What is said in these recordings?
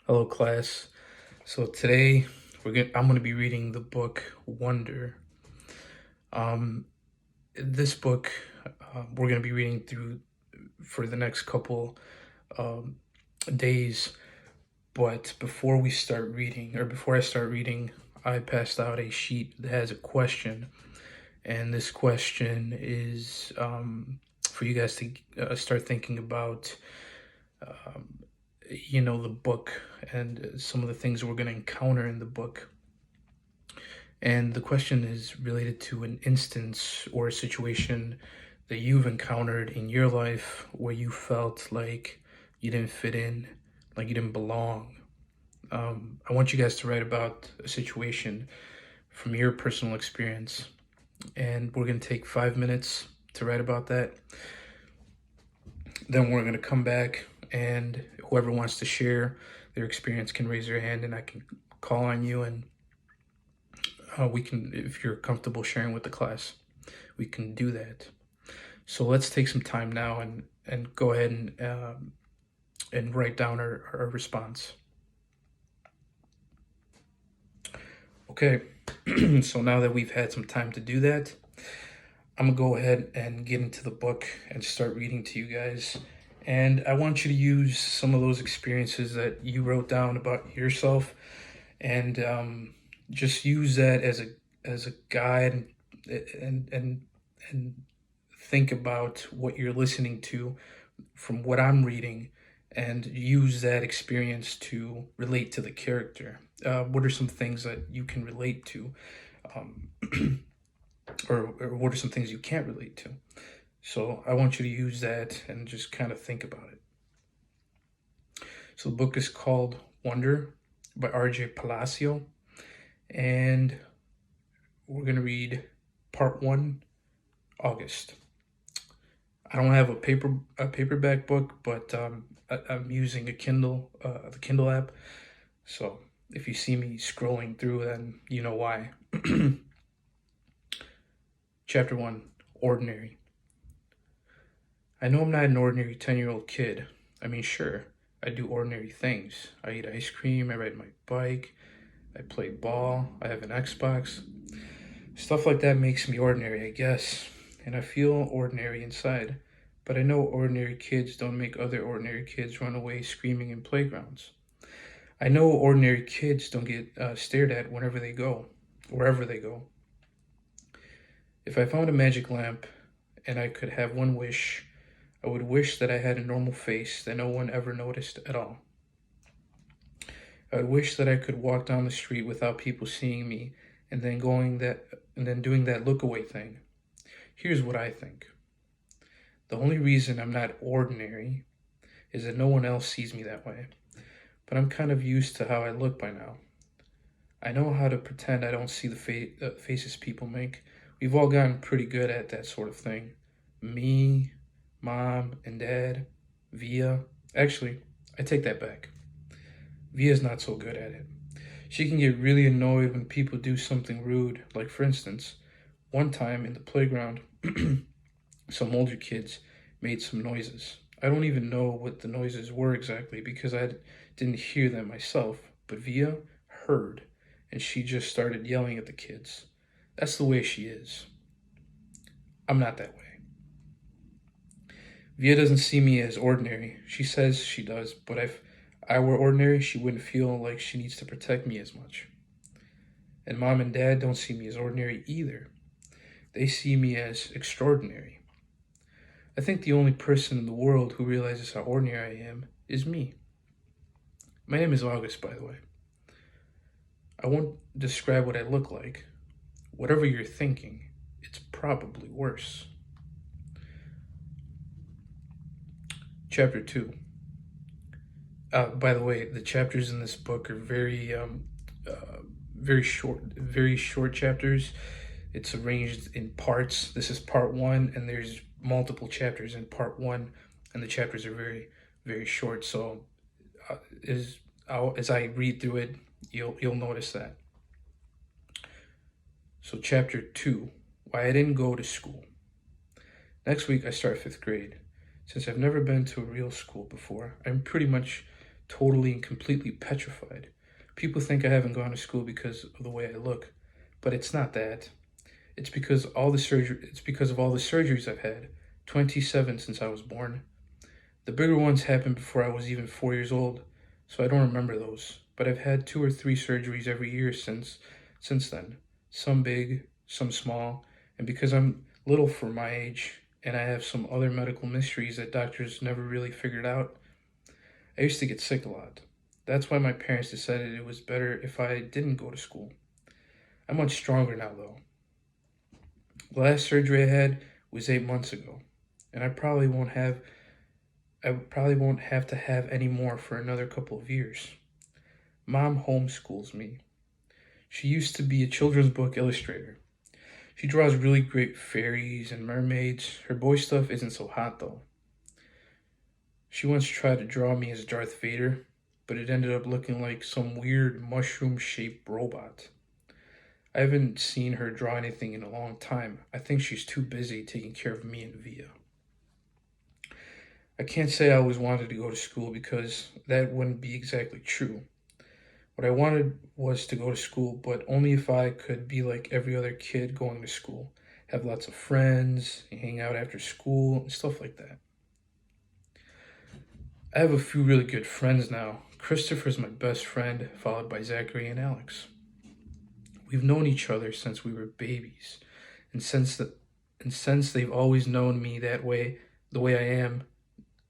Hello, class. So today I'm going to be reading the book Wonder. Um, this book we're going to be reading through for the next couple um, days. But before I start reading, I passed out a sheet that has a question, and this question is for you guys to start thinking about. Um, the book and some of the things we're going to encounter in the book. And the question is related to an instance or a situation that you've encountered in your life where you felt like you didn't fit in, like you didn't belong. I want you guys to write about a situation from your personal experience. And we're going to take 5 minutes to write about that. Then we're going to come back, and whoever wants to share their experience can raise their hand, and I can call on you, and we can, if you're comfortable sharing with the class, we can do that. So let's take some time now and go ahead and write down our response. Okay, so now that we've had some time to do that, I'm gonna go ahead and get into the book and start reading to you guys. And I want you to use some of those experiences that you wrote down about yourself, and just use that as a guide, and think about what you're listening to from what I'm reading, and use that experience to relate to the character. What are some things that you can relate to, um, or what are some things you can't relate to? So I want you to use that and just kind of think about it. So the book is called Wonder by R.J. Palacio, and we're going to read part 1, August. I don't have a paperback book, but I'm using a Kindle, the Kindle app. So if you see me scrolling through, then you know why. Chapter 1, Ordinary. I know I'm not an ordinary 10-year-old kid. I mean, sure, I do ordinary things. I eat ice cream, I ride my bike, I play ball, I have an Xbox. Stuff like that makes me ordinary, I guess. And I feel ordinary inside. But I know ordinary kids don't make other ordinary kids run away screaming in playgrounds. I know ordinary kids don't get stared at wherever they go. If I found a magic lamp and I could have one wish, I would wish that I had a normal face that no one ever noticed at all. I would wish that I could walk down the street without people seeing me and then doing that look away thing. Here's what I think. The only reason I'm not ordinary is that no one else sees me that way. But I'm kind of used to how I look by now. I know how to pretend I don't see the faces people make. We've all gotten pretty good at that sort of thing. Me, Mom, and Dad, Via. Actually, I take that back. Via's not so good at it. She can get really annoyed when people do something rude. Like, for instance, one time in the playground, some older kids made some noises. I don't even know what the noises were exactly because I didn't hear them myself, but Via heard, and she just started yelling at the kids. That's the way she is. I'm not that way. Via doesn't see me as ordinary. She says she does, but if I were ordinary, she wouldn't feel like she needs to protect me as much. And Mom and Dad don't see me as ordinary either. They see me as extraordinary. I think the only person in the world who realizes how ordinary I am is me. My name is August, by the way. I won't describe what I look like. Whatever you're thinking, it's probably worse. Chapter 2. By the way, the chapters in this book are very short chapters. It's arranged in parts. This is part 1, and there's multiple chapters in part 1, and the chapters are very short. So, as I read through it, you'll notice that. So, chapter 2, why I didn't go to school. Next week I start 5th grade. Since I've never been to a real school before, I'm pretty much totally and completely petrified. People think I haven't gone to school because of the way I look, but it's not that. It's because of all the surgeries I've had. 27 since I was born. The bigger ones happened before I was even 4 years old, so I don't remember those. But I've had 2 or 3 surgeries every year since then. Some big, some small, and because I'm little for my age and I have some other medical mysteries that doctors never really figured out, I used to get sick a lot. That's why my parents decided it was better if I didn't go to school. I'm much stronger now though. The last surgery I had was 8 months ago, and I probably won't have to have any more for another couple of years. Mom homeschools me. She used to be a children's book illustrator. She draws really great fairies and mermaids. Her boy stuff isn't so hot though. She once tried to draw me as Darth Vader, but it ended up looking like some weird mushroom shaped robot. I haven't seen her draw anything in a long time. I think she's too busy taking care of me and Via. I can't say I always wanted to go to school because that wouldn't be exactly true. What I wanted was to go to school, but only if I could be like every other kid going to school, have lots of friends, hang out after school, and stuff like that. I have a few really good friends now. Christopher's my best friend, followed by Zachary and Alex. We've known each other since we were babies, and since they've always known me that way, the way I am,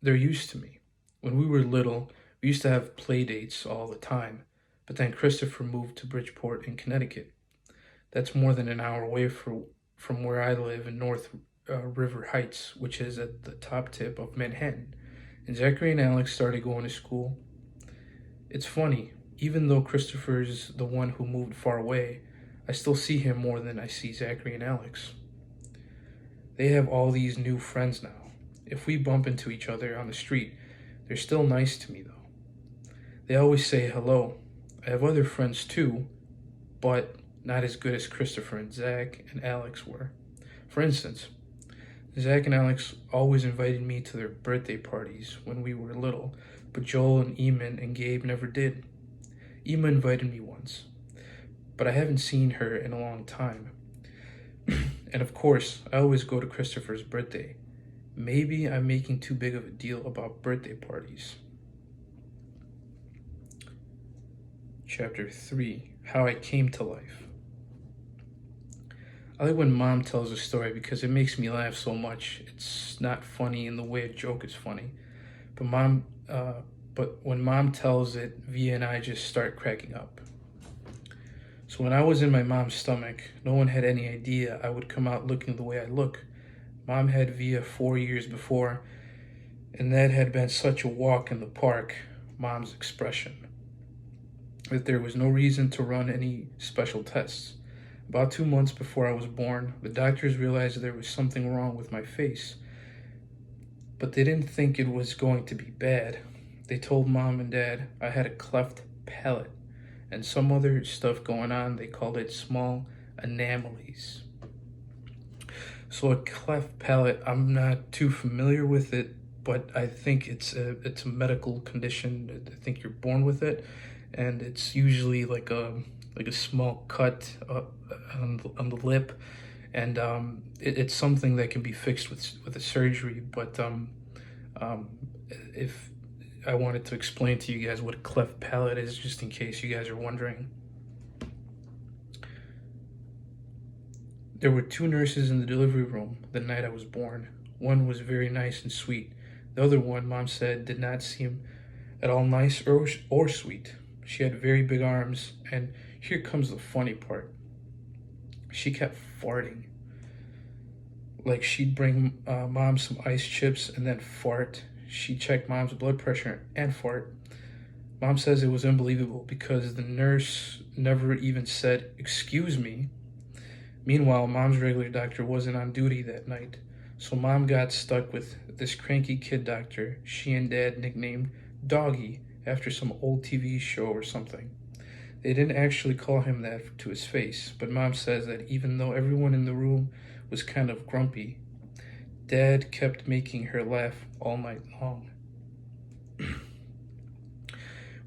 they're used to me. When we were little, we used to have play dates all the time, but then Christopher moved to Bridgeport in Connecticut. That's more than an hour away from where I live in North River Heights, which is at the top tip of Manhattan. And Zachary and Alex started going to school. It's funny, even though Christopher's the one who moved far away, I still see him more than I see Zachary and Alex. They have all these new friends now. If we bump into each other on the street, they're still nice to me though. They always say hello. I have other friends too, but not as good as Christopher and Zach and Alex were. For instance, Zach and Alex always invited me to their birthday parties when we were little, but Joel and Eamon and Gabe never did. Ema invited me once, but I haven't seen her in a long time. And of course, I always go to Christopher's birthday. Maybe I'm making too big of a deal about birthday parties. Chapter 3, How I Came to Life. I like when Mom tells a story because it makes me laugh so much. It's not funny in the way a joke is funny. But when Mom tells it, Via and I just start cracking up. So when I was in my mom's stomach, no one had any idea I would come out looking the way I look. Mom had Via 4 years before, and that had been such a walk in the park, Mom's expression, that there was no reason to run any special tests. About 2 months before I was born, the doctors realized there was something wrong with my face, but they didn't think it was going to be bad. They told Mom and Dad I had a cleft palate and some other stuff going on. They called it small anomalies. So a cleft palate, I'm not too familiar with it, but I think it's a medical condition. I think you're born with it, and it's usually like a small cut on the lip, and it's something that can be fixed with a surgery. But if I wanted to explain to you guys what a cleft palate is, just in case you guys are wondering. There were 2 nurses in the delivery room the night I was born. One was very nice and sweet. The other one, Mom said, did not seem at all nice or sweet. She had very big arms, and here comes the funny part. She kept farting. Like she'd bring Mom some ice chips and then fart. She checked Mom's blood pressure and fart. Mom says it was unbelievable because the nurse never even said, "Excuse me." Meanwhile, Mom's regular doctor wasn't on duty that night, so Mom got stuck with this cranky kid doctor she and Dad nicknamed Doggy after some old TV show or something. They didn't actually call him that to his face, but Mom says that even though everyone in the room was kind of grumpy, Dad kept making her laugh all night long.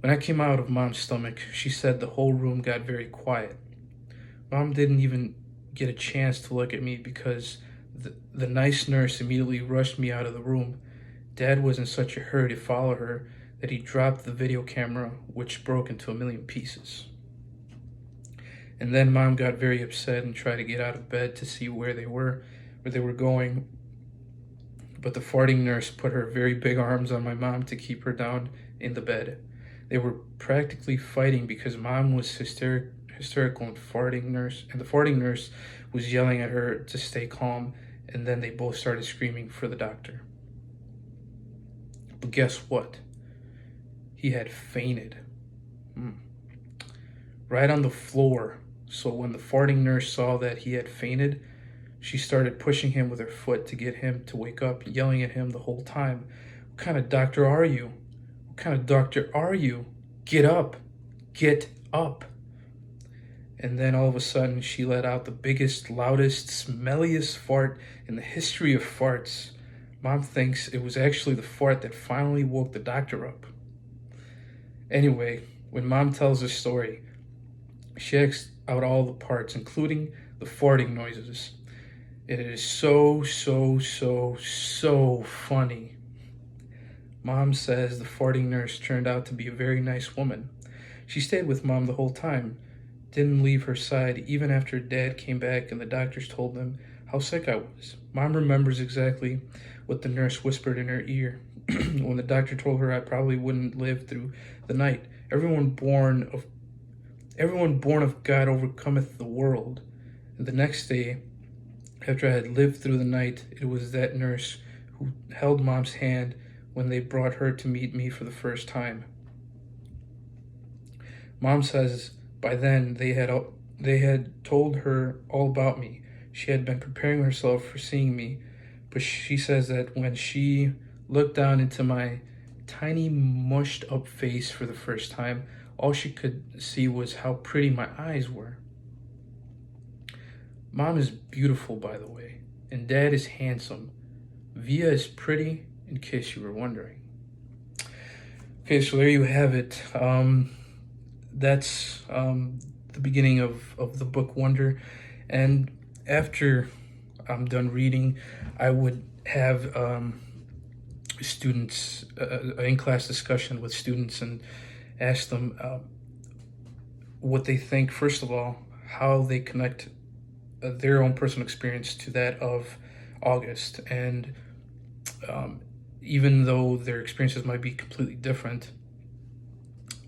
When I came out of Mom's stomach, she said the whole room got very quiet. Mom didn't even get a chance to look at me because the nice nurse immediately rushed me out of the room. Dad was in such a hurry to follow her that he dropped the video camera, which broke into a million pieces. And then Mom got very upset and tried to get out of bed to see where they were going. But the farting nurse put her very big arms on my mom to keep her down in the bed. They were practically fighting because Mom was hysterical and the farting nurse was yelling at her to stay calm, and then they both started screaming for the doctor. But guess what? He had fainted. Right on the floor. So when the farting nurse saw that he had fainted, she started pushing him with her foot to get him to wake up, yelling at him the whole time. What kind of doctor are you? What kind of doctor are you? Get up. Get up. And then all of a sudden, she let out the biggest, loudest, smelliest fart in the history of farts. Mom thinks it was actually the fart that finally woke the doctor up. Anyway, when Mom tells this story, she acts out all the parts, including the farting noises. It is so funny. Mom says the farting nurse turned out to be a very nice woman. She stayed with Mom the whole time, didn't leave her side even after Dad came back and the doctors told them how sick I was. Mom remembers exactly what the nurse whispered in her ear when the doctor told her I probably wouldn't live through the night. Everyone born of God overcometh the world. And the next day, after I had lived through the night, it was that nurse who held Mom's hand when they brought her to meet me for the first time. Mom says by then they had told her all about me. She had been preparing herself for seeing me, but she says that when she looked down into my tiny mushed up face for the first time, all she could see was how pretty my eyes were. Mom is beautiful, by the way, and Dad is handsome. Via is pretty, in case you were wondering. Okay, so there you have it. That's the beginning of the book Wonder. And after I'm done reading, I would have students, in-class discussion with students, and ask them what they think, first of all, how they connect their own personal experience to that of August. And even though their experiences might be completely different,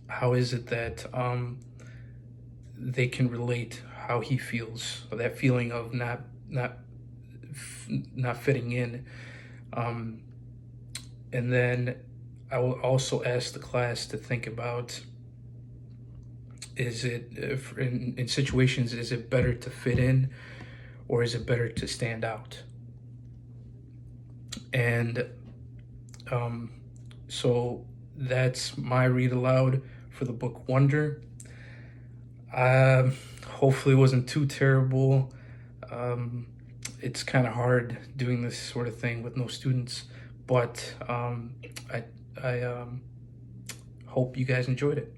how is it that they can relate how he feels, or that feeling of not fitting in. And then I will also ask the class to think about, is it, in situations, is it better to fit in or is it better to stand out? And so that's my read aloud for the book Wonder. Hopefully it wasn't too terrible. It's kind of hard doing this sort of thing with no students, but I hope you guys enjoyed it.